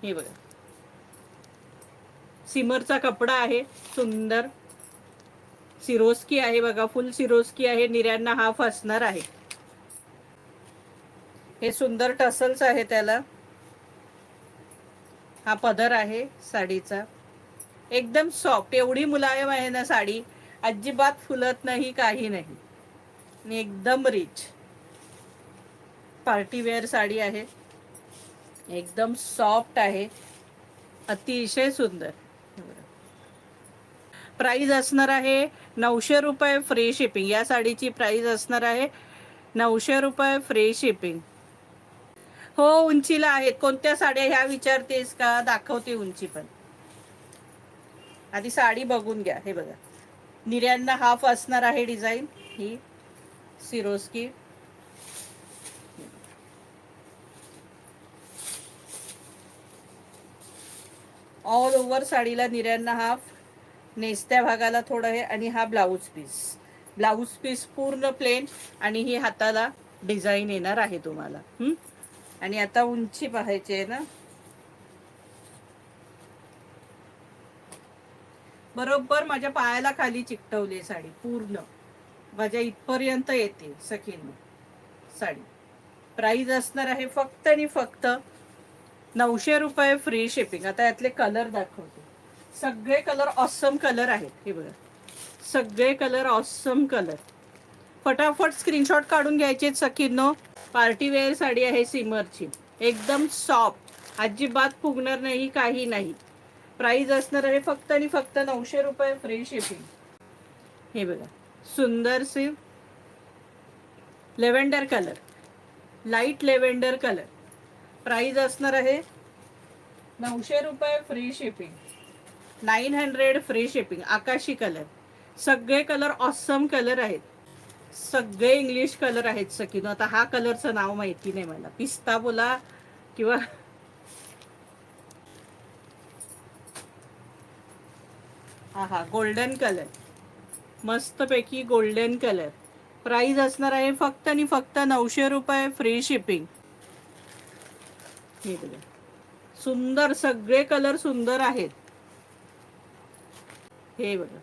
हे बघा, सिमरचा कपडा आहे, सुंदर सिरोस्की आहे बघा, फुल सिरोस्की आहे, निर्यांना हाफ असणार आहे. हे सुंदर टसल्स आहे त्याला. हा पदर आहे साडीचा, एकदम सॉफ्ट, एवढी मुलायम आहे ना साडी, अजिबात फुलत नाही, काही नाही, आणि एकदम रिच पार्टीवेअर साडी आहे, एकदम सॉफ्ट आहे, अतिशय सुंदर. प्राइस असणार आहे 900 रुपये फ्री शिपिंग. या साडीची प्राइस असणार आहे 900 रुपये फ्री शिपिंग. हो, उंचीला आहेत. कोणत्या साड्या ह्या विचारतेस का? दाखवते उंची पण. आधी साडी बघून घ्या. हे बघा, निर्यांना हाफ असणार आहे डिझाईन, ही सिरोस्की. ऑल ओव्हर साडीला निर्यांना हाफ, नेसत्या भागाला थोडं आहे, आणि हा ब्लाऊज पीस. ब्लाऊज पीस पूर्ण प्लेन, आणि ही हाताला डिझाईन येणार आहे तुम्हाला. आणि आता उंची पाहायची आहे ना, बरोबर माझ्या पायाला खाली चिकटवली साडी, पूर्ण माझ्या इथपर्यंत येते सखींनो साडी. प्राइस असणार आहे फक्त आणि फक्त 900 रुपये फ्री शिपिंग. आता यातले कलर दाखवते. सगळे कलर ऑसम कलर आहेत. हे बघा, सगळे कलर ऑसम कलर. फटाफट स्क्रीनशॉट काढून घ्यायचे सखींनो. पार्टीवेअर साडी आहे सिमरची, एकदम सॉफ्ट, अजिबात फुगणार नाही, काही नाही. प्राइस असणार आहे फक्त आणि फक्त 900 रुपये फ्री शिपिंग. हे बघा, सुंदरसे lavender colour, light lavender colour. Price असणार आहे 900 रुपये फ्री शिपिंग, 900 फ्री शिपिंग. आकाशी कलर, सगळे कलर ऑसम कलर आहेत, सगळे इंग्लिश कलर आहेत सखीनो. आता हा कलरचं नाव माहिती नाही मला, पिस्ता बोला किंवा हा गोल्डन कलर, मस्तपैकी गोल्डन कलर. प्राइस असणार आहे फक्त आणि फक्त 900 रुपये फ्री शिपिंग. हे बघा, सुंदर, सगळे कलर सुंदर आहेत. हे बघा,